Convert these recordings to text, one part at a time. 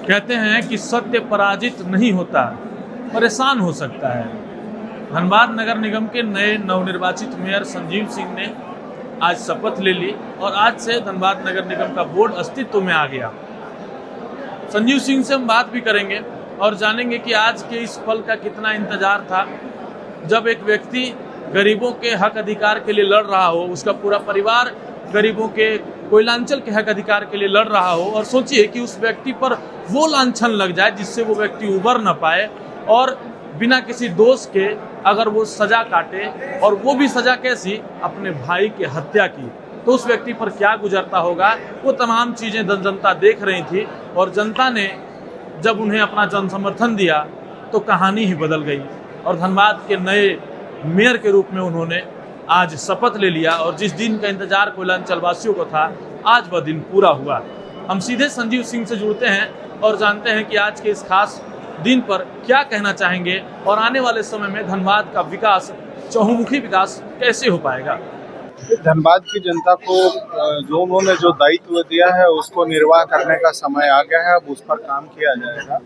कहते हैं कि सत्य पराजित नहीं होता, परेशान हो सकता है। धनबाद नगर निगम के नए नवनिर्वाचित मेयर संजीव सिंह ने आज शपथ ले ली और आज से धनबाद नगर निगम का बोर्ड अस्तित्व में आ गया। संजीव सिंह से हम बात भी करेंगे और जानेंगे कि आज के इस पल का कितना इंतजार था, जब एक व्यक्ति गरीबों के हक अधिकार के लिए लड़ रहा हो, उसका पूरा परिवार गरीबों के कोयलांचल के हक अधिकार के लिए लड़ रहा हो, और सोचिए कि उस व्यक्ति पर वो लांछन लग जाए जिससे वो व्यक्ति उबर न पाए और बिना किसी दोष के अगर वो सजा काटे, और वो भी सजा कैसी, अपने भाई की हत्या की, तो उस व्यक्ति पर क्या गुजरता होगा। वो तमाम चीज़ें जनता देख रही थी और जनता ने जब उन्हें अपना जन समर्थन दिया तो कहानी ही बदल गई और धनबाद के नए मेयर के रूप में उन्होंने आज शपथ ले लिया। और जिस दिन का इंतजार कोयलांचल वासियों को था, आज वह दिन पूरा हुआ। हम सीधे संजीव सिंह से जुड़ते हैं और जानते हैं कि आज के इस खास दिन पर क्या कहना चाहेंगे और आने वाले समय में धनबाद का विकास, चहुमुखी विकास कैसे हो पाएगा। धनबाद की जनता को जो उन्होंने जो दायित्व दिया है उसको निर्वाह करने का समय आ गया है। अब उस पर काम किया जाएगा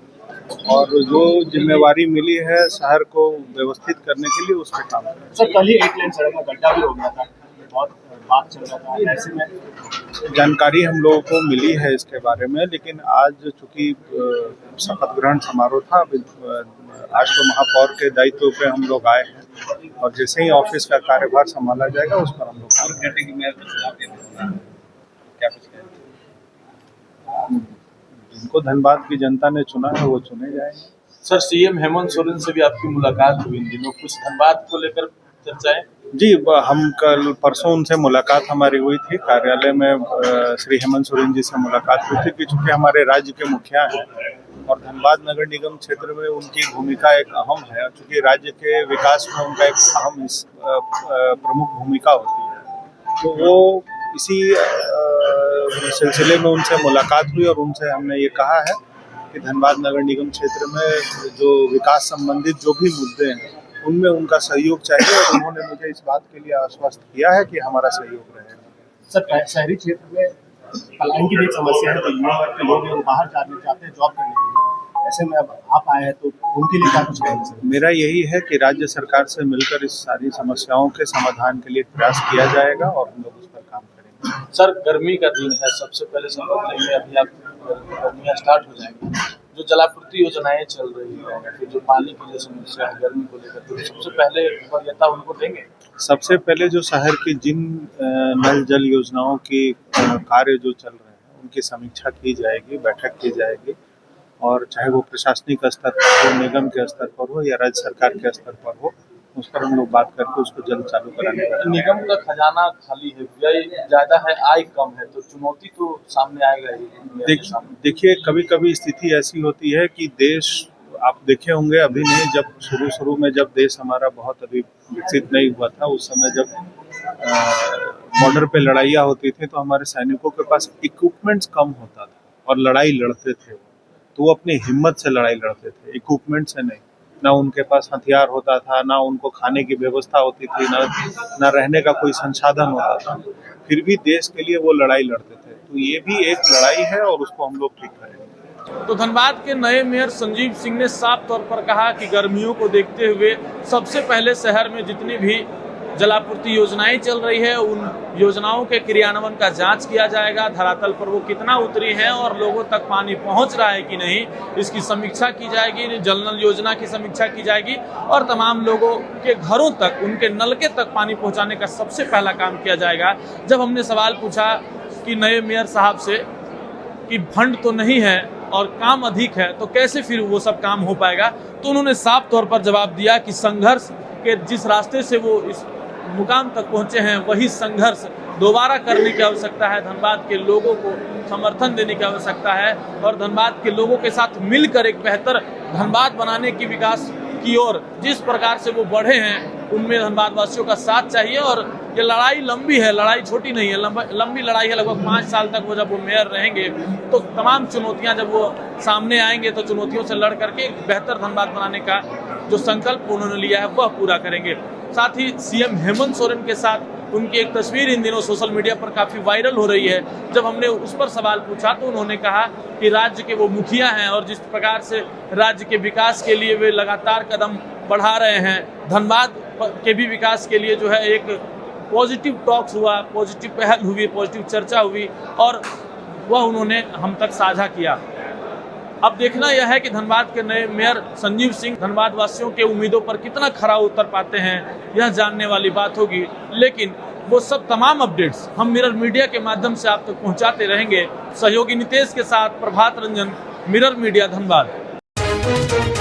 और जो जिम्मेवारी मिली है शहर को व्यवस्थित करने के लिए उस पर काम करेंगे। सर, कल ही एक लेन सड़क में गड्ढा भी हो गया था, बहुत बात चल रहा था, ऐसे में जानकारी हम लोगों को मिली है इसके बारे में, लेकिन आज चूंकि शपथ ग्रहण समारोह था, आज तो महापौर के दायित्व पे हम लोग आए हैं और जैसे ही ऑफिस का कार्यभार संभाला जाएगा उस पर हम लोग जिनको धनबाद की जनता ने चुना है वो चुने जाएंगे। सर, सीएम हेमंत सोरेन से भी आपकी मुलाकात हुई इन दिनों, कुछ धनबाद को लेकर चर्चाएं? जी, हम कल परसों उनसे मुलाकात हमारी हुई थी कार्यालय में। श्री हेमंत सोरेन जी से मुलाकात हुई थी कि चूंकि हमारे राज्य के मुखिया हैं और धनबाद नगर निगम क्षेत्र में उनकी भूमिका एक अहम है, चूंकि राज्य के विकास में उनका एक अहम प्रमुख भूमिका होती है, तो वो इसी सिलसिले में उनसे मुलाकात हुई और उनसे हमने ये कहा है कि धनबाद नगर निगम क्षेत्र में जो विकास संबंधित जो भी मुद्दे हैं उनमें उनका सहयोग चाहिए और उन्होंने मुझे इस बात के लिए आश्वस्त किया है कि हमारा सहयोग रहेगा। सर, शहरी क्षेत्र में पलायन की भी एक समस्या है, तो युवा वर्ग के लोग बाहर जाना चाहते हैं जॉब करने के लिए, ऐसे में अब आप आए हैं तो उनके लिए क्या कुछ कहेंगे? सर, मेरा यही है कि राज्य सरकार से मिलकर इस सारी समस्याओं के समाधान के लिए प्रयास किया जाएगा और हम लोग उस पर काम करेंगे। सर, गर्मी का दिन है, सबसे पहले शपथ लेंगे, अभी आप गर्मियाँ स्टार्ट हो जाएंगी, जो जलापूर्ति योजनाएं चल रही है, फिर जो पानी की जो समस्या है गर्मी को लेकर, तो सबसे पहले वरीयता उनको देंगे। सबसे पहले जो शहर की जिन नल जल योजनाओं की कार्य जो चल रहे हैं उनकी समीक्षा की जाएगी, बैठक की जाएगी, और चाहे वो प्रशासनिक स्तर पर हो, निगम के स्तर पर हो या राज्य सरकार के स्तर पर हो, उस पर हम लोग बात करके उसको जल्द चालू कराने का। निगम का खजाना खाली है, व्यय ज्यादा है, आय कम है, तो चुनौती तो सामने आएगा ही। देखिए, कभी कभी स्थिति ऐसी होती है कि देश, आप देखे होंगे अभी नहीं, जब शुरू में जब देश हमारा बहुत अभी विकसित नहीं हुआ था, उस समय जब बॉर्डर पे लड़ाइयाँ होती थी तो हमारे सैनिकों के पास इक्विपमेंट्स कम होता था और लड़ाई लड़ते थे, तो वो अपनी हिम्मत से लड़ाई लड़ते थे, इक्विपमेंट से नहीं। ना उनके पास हथियार होता था, ना उनको खाने की व्यवस्था होती थी, ना रहने का कोई संसाधन होता था, फिर भी देश के लिए वो लड़ाई लड़ते थे। तो ये भी एक लड़ाई है और उसको हम लोग ठीक करेंगे। तो धनबाद के नए मेयर संजीव सिंह ने साफ तौर पर कहा कि गर्मियों को देखते हुए सबसे पहले शहर में जितनी भी जलापूर्ति योजनाएं चल रही है उन योजनाओं के क्रियान्वयन का जांच किया जाएगा, धरातल पर वो कितना उतरी है और लोगों तक पानी पहुंच रहा है कि नहीं, इसकी समीक्षा की जाएगी। जल नल योजना की समीक्षा की जाएगी और तमाम लोगों के घरों तक, उनके नलके तक पानी पहुंचाने का सबसे पहला काम किया जाएगा। जब हमने सवाल पूछा कि नए मेयर साहब से कि फंड तो नहीं है और काम अधिक है, तो कैसे फिर वो सब काम हो पाएगा, तो उन्होंने साफ तौर पर जवाब दिया कि संघर्ष के जिस रास्ते से वो इस मुकाम तक पहुंचे हैं वही संघर्ष दोबारा करने की आवश्यकता है। धनबाद के लोगों को समर्थन देने की आवश्यकता है और धनबाद के लोगों के साथ मिलकर एक बेहतर धनबाद बनाने की विकास की ओर जिस प्रकार से वो बढ़े हैं उनमें धनबाद वासियों का साथ चाहिए। और ये लड़ाई लंबी है, लड़ाई छोटी नहीं है, लंबी लड़ाई है। लगभग 5 साल तक वो जब वो मेयर रहेंगे तो तमाम चुनौतियां जब वो सामने आएंगे तो चुनौतियों से लड़ करके एक बेहतर धनबाद बनाने का जो संकल्प उन्होंने लिया है वह पूरा करेंगे। साथ ही सीएम हेमंत सोरेन के साथ उनकी एक तस्वीर इन दिनों सोशल मीडिया पर काफ़ी वायरल हो रही है। जब हमने उस पर सवाल पूछा तो उन्होंने कहा कि राज्य के वो मुखिया हैं और जिस प्रकार से राज्य के विकास के लिए वे लगातार कदम बढ़ा रहे हैं, धनबाद के भी विकास के लिए जो है एक पॉजिटिव टॉक्स हुआ, पॉजिटिव पहल हुई, पॉजिटिव चर्चा हुई और वह उन्होंने हम तक साझा किया। अब देखना यह है कि धनबाद के नए मेयर संजीव सिंह धनबाद वासियों के उम्मीदों पर कितना खरा उतर पाते हैं, यह जानने वाली बात होगी। लेकिन वो सब तमाम अपडेट्स हम मिरर मीडिया के माध्यम से आप तक पहुंचाते रहेंगे। सहयोगी नितेश के साथ प्रभात रंजन, मिरर मीडिया, धनबाद।